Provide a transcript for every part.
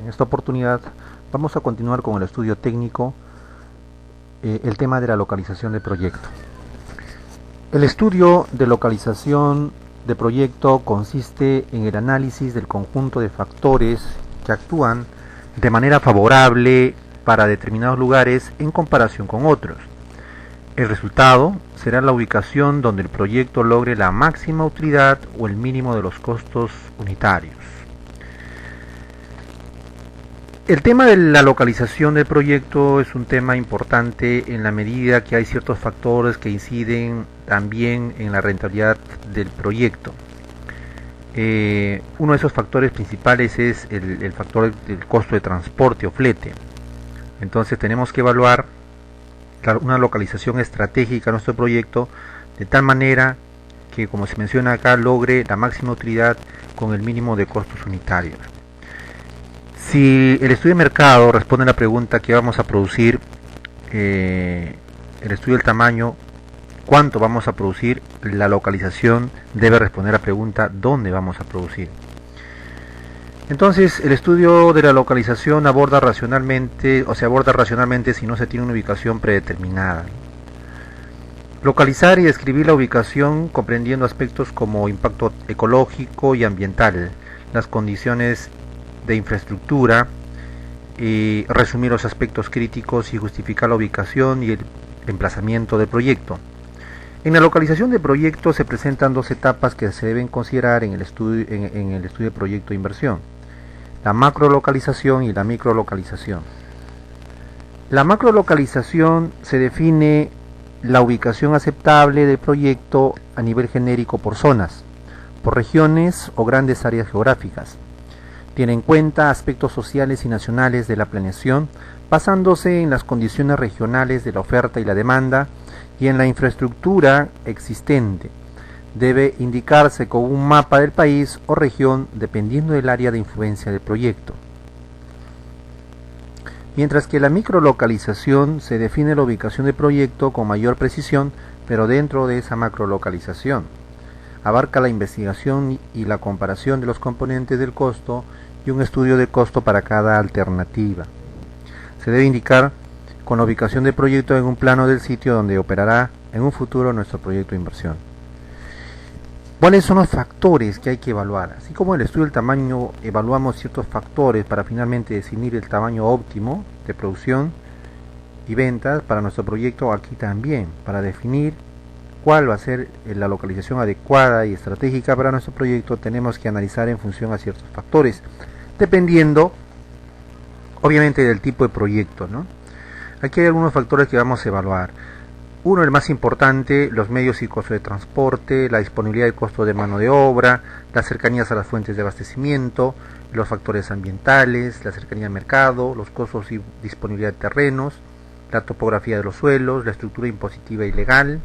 En esta oportunidad vamos a continuar con el estudio técnico, el tema de la localización de proyecto. El estudio de localización de proyecto consiste en el análisis del conjunto de factores que actúan de manera favorable para determinados lugares en comparación con otros. El resultado será la ubicación donde el proyecto logre la máxima utilidad o el mínimo de los costos unitarios. El tema de la localización del proyecto es un tema importante en la medida que hay ciertos factores que inciden también en la rentabilidad del proyecto. Uno de esos factores principales es el factor del costo de transporte o flete. Entonces tenemos que evaluar una localización estratégica de nuestro proyecto de tal manera que, como se menciona acá, logre la máxima utilidad con el mínimo de costos unitarios. Si el estudio de mercado responde a la pregunta ¿qué vamos a producir? El estudio del tamaño, ¿cuánto vamos a producir? La localización debe responder a la pregunta ¿dónde vamos a producir? Entonces, el estudio de la localización aborda racionalmente si no se tiene una ubicación predeterminada. Localizar y describir la ubicación comprendiendo aspectos como impacto ecológico y ambiental, las condiciones de infraestructura, y resumir los aspectos críticos y justificar la ubicación y el emplazamiento del proyecto. En la localización de proyectos se presentan dos etapas que se deben considerar en el estudio de proyecto de inversión: la macrolocalización y la microlocalización. La macrolocalización se define la ubicación aceptable del proyecto a nivel genérico por zonas, por regiones o grandes áreas geográficas. Tiene en cuenta aspectos sociales y nacionales de la planeación, basándose en las condiciones regionales de la oferta y la demanda y en la infraestructura existente. Debe indicarse con un mapa del país o región dependiendo del área de influencia del proyecto. Mientras que la microlocalización se define la ubicación del proyecto con mayor precisión, pero dentro de esa macrolocalización. Abarca la investigación y la comparación de los componentes del costo y un estudio de costo para cada alternativa. Se debe indicar con la ubicación del proyecto en un plano del sitio donde operará en un futuro nuestro proyecto de inversión. ¿Cuáles son los factores que hay que evaluar? Así como en el estudio del tamaño evaluamos ciertos factores para finalmente definir el tamaño óptimo de producción y ventas para nuestro proyecto, aquí también, para definir cuál va a ser la localización adecuada y estratégica para nuestro proyecto, tenemos que analizar en función a ciertos factores, dependiendo obviamente del tipo de proyecto, ¿no? Aquí hay algunos factores que vamos a evaluar. Uno, el más importante, los medios y costos de transporte, la disponibilidad de costo de mano de obra, las cercanías a las fuentes de abastecimiento, los factores ambientales, la cercanía al mercado, los costos y disponibilidad de terrenos, la topografía de los suelos, la estructura impositiva y legal,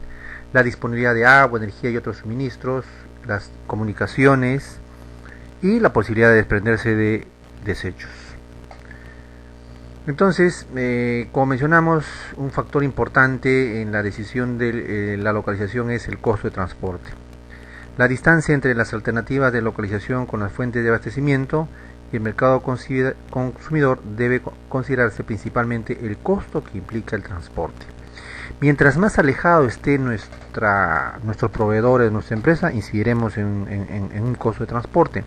la disponibilidad de agua, energía y otros suministros, las comunicaciones y la posibilidad de desprenderse de desechos. Entonces, como mencionamos, un factor importante en la decisión de la localización es el costo de transporte. La distancia entre las alternativas de localización con las fuentes de abastecimiento y el mercado consumidor debe considerarse principalmente el costo que implica el transporte. Mientras más alejado esté nuestros proveedores, nuestra empresa, incidiremos en un costo de transporte.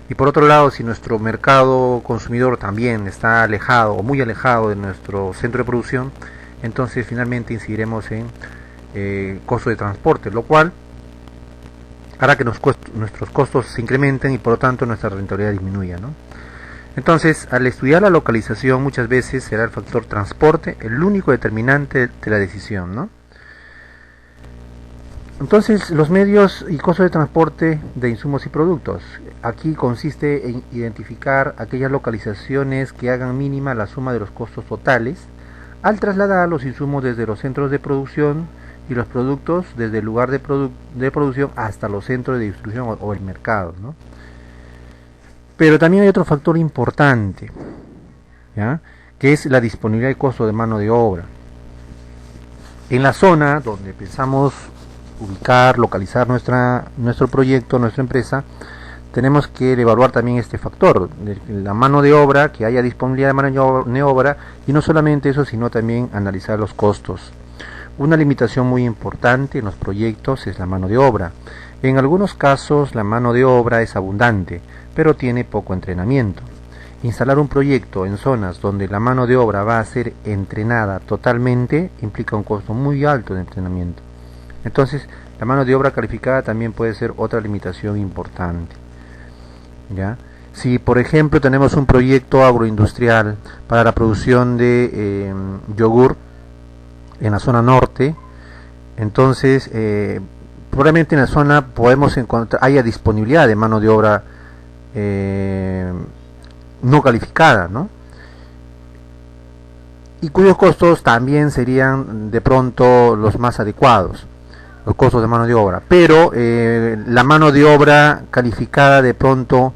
Y por otro lado, si nuestro mercado consumidor también está alejado o muy alejado de nuestro centro de producción, entonces finalmente incidiremos en costo de transporte, lo cual hará que nuestros costos se incrementen y por lo tanto nuestra rentabilidad disminuya, ¿no? Entonces, al estudiar la localización, muchas veces será el factor transporte el único determinante de la decisión, ¿no? Entonces, los medios y costos de transporte de insumos y productos. Aquí consiste en identificar aquellas localizaciones que hagan mínima la suma de los costos totales al trasladar los insumos desde los centros de producción y los productos desde el lugar de producción hasta los centros de distribución o el mercado, ¿no? Pero también hay otro factor importante, ¿ya?, que es la disponibilidad de costo de mano de obra. En la zona donde pensamos ubicar, localizar nuestro proyecto, nuestra empresa, tenemos que evaluar también este factor, la mano de obra, que haya disponibilidad de mano de obra, y no solamente eso, sino también analizar los costos. Una limitación muy importante en los proyectos es la mano de obra. En algunos casos la mano de obra es abundante, pero tiene poco entrenamiento. Instalar un proyecto en zonas donde la mano de obra va a ser entrenada totalmente implica un costo muy alto de entrenamiento. Entonces, la mano de obra calificada también puede ser otra limitación importante. ¿Ya? Si por ejemplo tenemos un proyecto agroindustrial para la producción de yogur en la zona norte, entonces probablemente en la zona podemos encontrar, haya disponibilidad de mano de obra no calificada, ¿no? Y cuyos costos también serían de pronto los más adecuados, los costos de mano de obra, pero la mano de obra calificada de pronto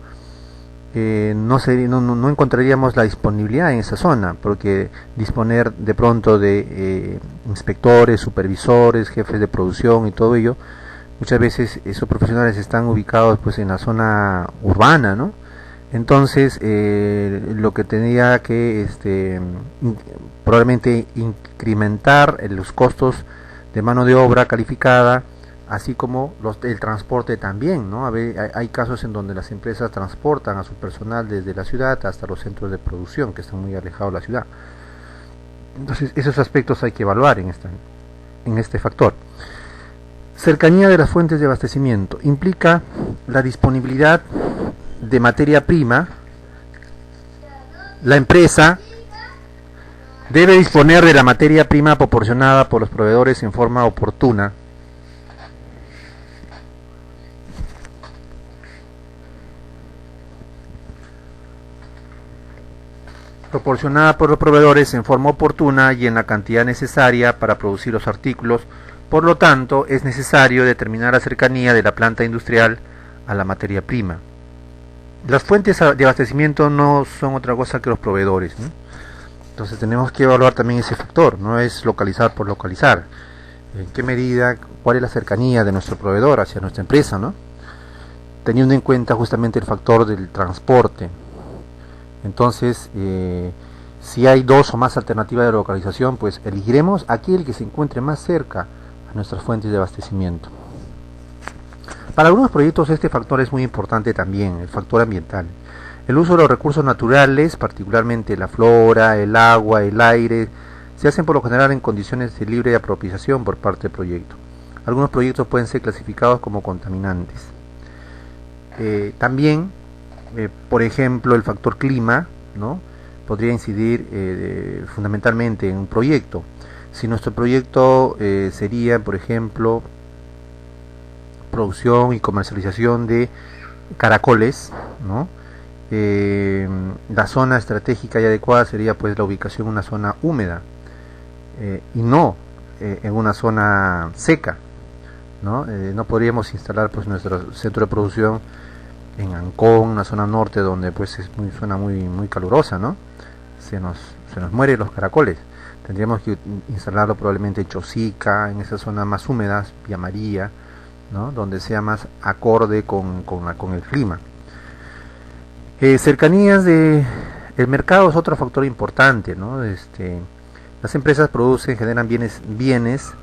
no encontraríamos la disponibilidad en esa zona, porque disponer de pronto de inspectores, supervisores, jefes de producción y todo ello, muchas veces esos profesionales están ubicados pues en la zona urbana, ¿no? Entonces lo que tendría que probablemente incrementar los costos de mano de obra calificada, así como el transporte también, ¿no? Hay casos en donde las empresas transportan a su personal desde la ciudad hasta los centros de producción que están muy alejados de la ciudad. Entonces esos aspectos hay que evaluar en este factor. Cercanía de las fuentes de abastecimiento implica la disponibilidad de materia prima. La empresa debe disponer de la materia prima proporcionada por los proveedores en forma oportuna. Proporcionada por los proveedores en forma oportuna y en la cantidad necesaria para producir los artículos. Por lo tanto, es necesario determinar la cercanía de la planta industrial a la materia prima. Las fuentes de abastecimiento no son otra cosa que los proveedores, ¿no? Entonces tenemos que evaluar también ese factor, no es localizar por localizar. En qué medida, cuál es la cercanía de nuestro proveedor hacia nuestra empresa, ¿no? Teniendo en cuenta justamente el factor del transporte. Entonces, si hay dos o más alternativas de localización, pues elegiremos aquel que se encuentre más cerca a nuestras fuentes de abastecimiento. Para algunos proyectos este factor es muy importante también, el factor ambiental. El uso de los recursos naturales, particularmente la flora, el agua, el aire, se hacen por lo general en condiciones de libre apropiación por parte del proyecto. Algunos proyectos pueden ser clasificados como contaminantes. También, por ejemplo, el factor clima, ¿no? Podría incidir fundamentalmente en un proyecto. Si nuestro proyecto sería, por ejemplo, producción y comercialización de caracoles, ¿no? La zona estratégica y adecuada sería pues la ubicación en una zona húmeda y no en una zona seca, ¿no? No podríamos instalar pues nuestro centro de producción en Ancón, una zona norte donde pues es zona muy calurosa, ¿no? Se nos mueren los caracoles. Tendríamos que instalarlo probablemente en Chosica, en esas zonas más húmedas, Villa María, ¿no? Donde sea más acorde con el clima. Cercanías de el mercado es otro factor importante, ¿no? Las empresas producen, generan bienes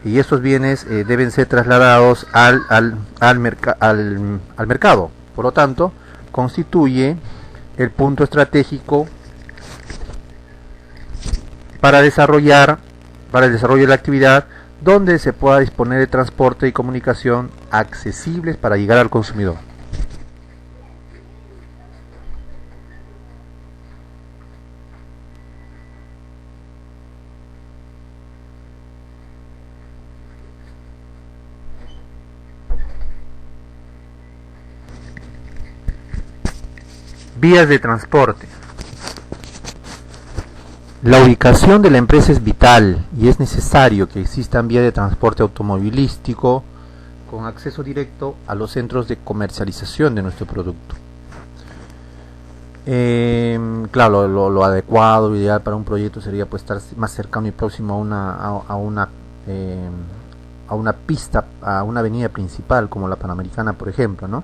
y estos bienes deben ser trasladados al mercado. Por lo tanto, constituye el punto estratégico para el desarrollo de la actividad, donde se pueda disponer de transporte y comunicación accesibles para llegar al consumidor. Vías de transporte. La ubicación de la empresa es vital y es necesario que existan vías de transporte automovilístico con acceso directo a los centros de comercialización de nuestro producto. Claro, lo adecuado, ideal para un proyecto sería pues estar más cercano y próximo a una pista, a una avenida principal como la Panamericana, por ejemplo, ¿no?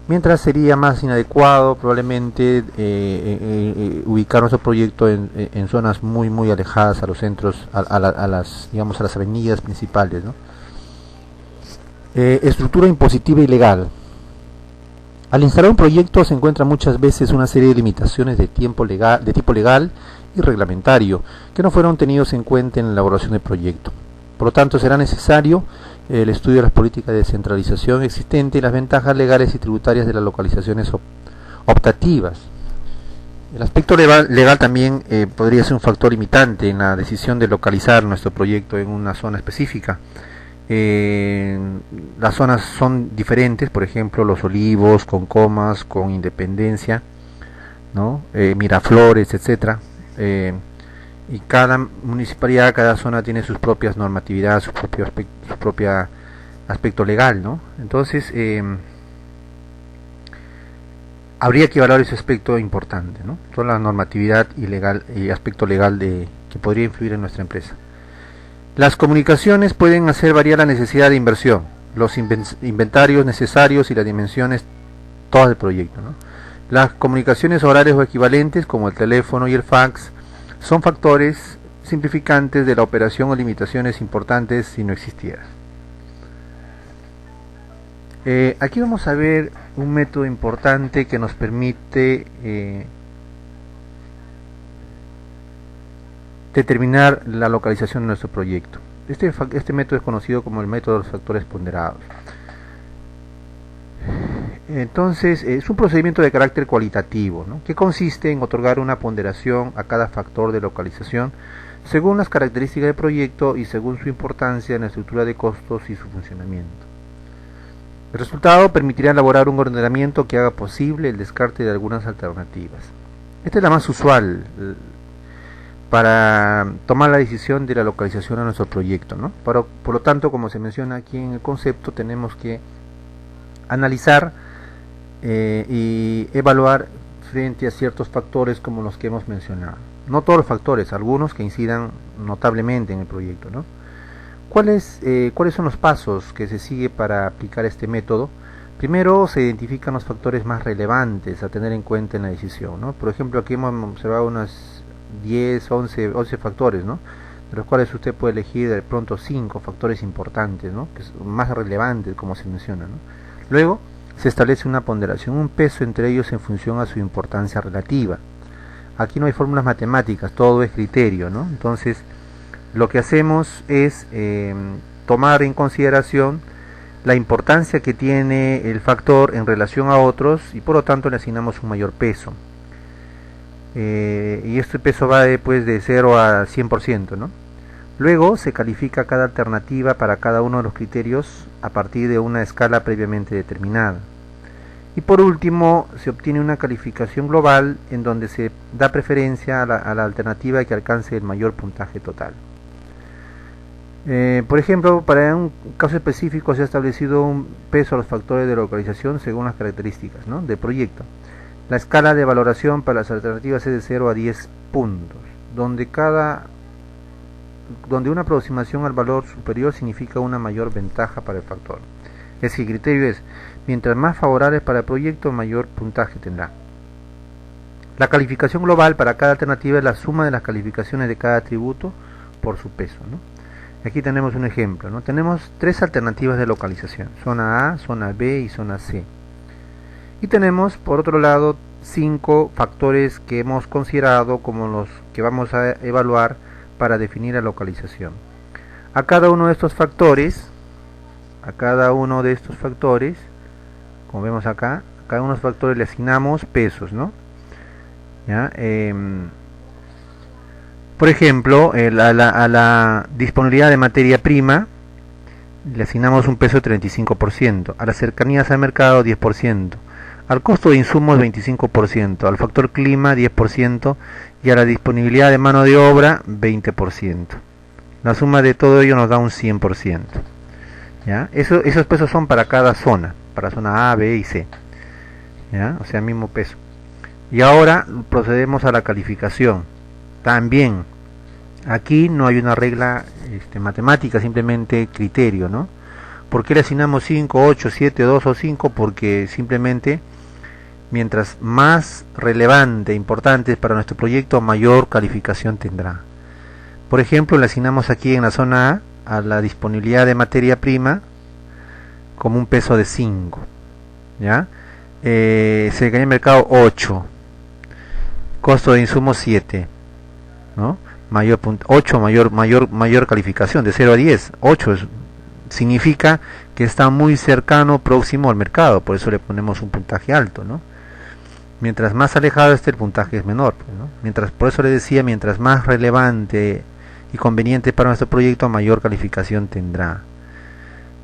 mientras sería más inadecuado probablemente ubicar nuestro proyecto en zonas muy alejadas a los centros, a las, digamos, a las avenidas principales, ¿no? Estructura impositiva y legal. Al instalar un proyecto se encuentra muchas veces una serie de limitaciones de tipo legal y reglamentario que no fueron tenidos en cuenta en la elaboración del proyecto. Por lo tanto, será necesario el estudio de las políticas de descentralización existentes y las ventajas legales y tributarias de las localizaciones optativas. El aspecto legal también podría ser un factor limitante en la decisión de localizar nuestro proyecto en una zona específica. Las zonas son diferentes, por ejemplo, Los Olivos, con Comas, con Independencia, ¿no? Miraflores, etcétera. Y cada municipalidad, cada zona tiene sus propias normatividades, su propio aspecto legal, ¿no? Entonces, habría que evaluar ese aspecto importante, ¿no? Toda la normatividad y aspecto legal que podría influir en nuestra empresa. Las comunicaciones pueden hacer variar la necesidad de inversión, los inventarios necesarios y las dimensiones todas del proyecto, ¿no? Las comunicaciones orales o equivalentes, como el teléfono y el fax, son factores simplificantes de la operación o limitaciones importantes si no existieran. Aquí vamos a ver un método importante que nos permite determinar la localización de nuestro proyecto. Este método es conocido como el método de los factores ponderados. Entonces, es un procedimiento de carácter cualitativo, ¿no? Que consiste en otorgar una ponderación a cada factor de localización según las características del proyecto y según su importancia en la estructura de costos y su funcionamiento. El resultado permitirá elaborar un ordenamiento que haga posible el descarte de algunas alternativas. Esta es la más usual para tomar la decisión de la localización de nuestro proyecto, ¿no? Por lo tanto, como se menciona aquí en el concepto, tenemos que analizar y evaluar frente a ciertos factores como los que hemos mencionado. No todos los factores, algunos que incidan notablemente en el proyecto, ¿no? ¿Cuáles son los pasos que se sigue para aplicar este método? Primero se identifican los factores más relevantes a tener en cuenta en la decisión, ¿no? Por ejemplo, aquí hemos observado unas 10, 11 factores, ¿no? De los cuales usted puede elegir de pronto 5 factores importantes, ¿no? Que son más relevantes, como se menciona, ¿no? Luego se establece una ponderación, un peso entre ellos en función a su importancia relativa. Aquí no hay fórmulas matemáticas, todo es criterio, ¿no? Entonces, lo que hacemos es tomar en consideración la importancia que tiene el factor en relación a otros y por lo tanto le asignamos un mayor peso. Y este peso va de 0 a 100%, ¿no? Luego se califica cada alternativa para cada uno de los criterios a partir de una escala previamente determinada. Y por último, se obtiene una calificación global en donde se da preferencia a la alternativa que alcance el mayor puntaje total. Por ejemplo, para un caso específico se ha establecido un peso a los factores de localización según las características, ¿no?, del proyecto. La escala de valoración para las alternativas es de 0 a 10 puntos, donde una aproximación al valor superior significa una mayor ventaja para el factor. Es decir, el criterio es, mientras más favorable para el proyecto, mayor puntaje tendrá. La calificación global para cada alternativa es la suma de las calificaciones de cada atributo por su peso, ¿no? Aquí tenemos un ejemplo, ¿no? Tenemos 3 alternativas de localización, zona A, zona B y zona C. Y tenemos, por otro lado, 5 factores que hemos considerado como los que vamos a evaluar para definir la localización. A cada uno de estos factores, como vemos acá, a cada uno de los factores le asignamos pesos, ¿no? ¿Ya? Por ejemplo, a la disponibilidad de materia prima le asignamos un peso de 35%, a las cercanías al mercado 10%, al costo de insumos 25%, al factor clima 10% y a la disponibilidad de mano de obra 20%. La suma de todo ello nos da un 100%. ¿Ya? Esos pesos son para cada zona, para zona A, B y C, ¿ya? O sea, mismo peso. Y ahora procedemos a la calificación. También aquí no hay una regla matemática, simplemente criterio, ¿no? ¿Por qué le asignamos 5, 8, 7, 2 o 5? Porque simplemente mientras más relevante, importante para nuestro proyecto, mayor calificación tendrá. Por ejemplo, le asignamos aquí en la zona A la disponibilidad de materia prima como un peso de 5, ¿ya? Cercanía de mercado 8, costo de insumos 7, ¿no? 8, mayor calificación de 0 a 10. 8 significa que está muy cercano, próximo al mercado, por eso le ponemos un puntaje alto, ¿no? Mientras más alejado esté, el puntaje es menor, ¿no? Por eso le decía, mientras más relevante y conveniente para nuestro proyecto, mayor calificación tendrá,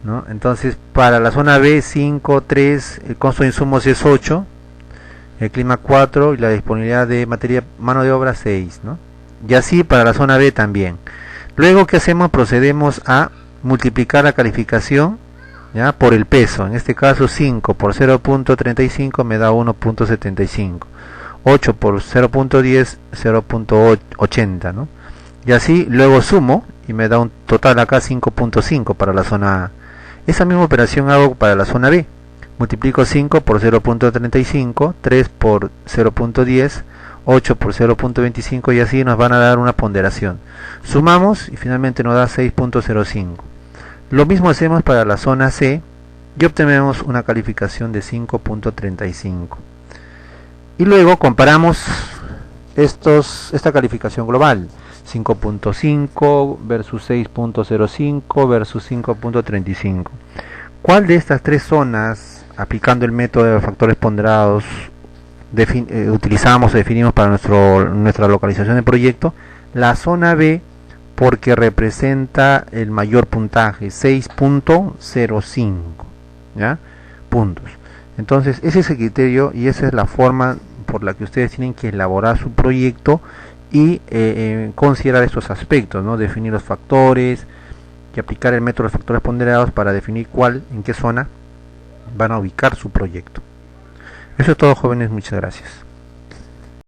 ¿no? Entonces, para la zona B, 5, 3, el costo de insumos es 8, el clima 4 y la disponibilidad de mano de obra 6, ¿no? Y así para la zona B también. Luego, ¿qué hacemos? Procedemos a multiplicar la calificación, ¿ya?, por el peso. En este caso 5 por 0.35 me da 1.75, 8 por 0.10 0.80, ¿no? Y así luego sumo y me da un total acá 5.5 para la zona A. Esa misma operación hago para la zona B. Multiplico 5 por 0.35, 3 por 0.10, 8 por 0.25 y así nos van a dar una ponderación. Sumamos y finalmente nos da 6.05. Lo mismo hacemos para la zona C y obtenemos una calificación de 5.35. Y luego comparamos esta calificación global, 5.5 versus 6.05 versus 5.35. ¿Cuál de estas tres zonas, aplicando el método de factores ponderados, utilizamos o definimos para nuestra localización de proyecto? La zona B, porque representa el mayor puntaje, 6.05, ¿ya?, puntos. Entonces ese es el criterio y esa es la forma por la que ustedes tienen que elaborar su proyecto y considerar estos aspectos, ¿no? Definir los factores y aplicar el método de factores ponderados para definir en qué zona van a ubicar su proyecto. Eso es todo, jóvenes, muchas gracias.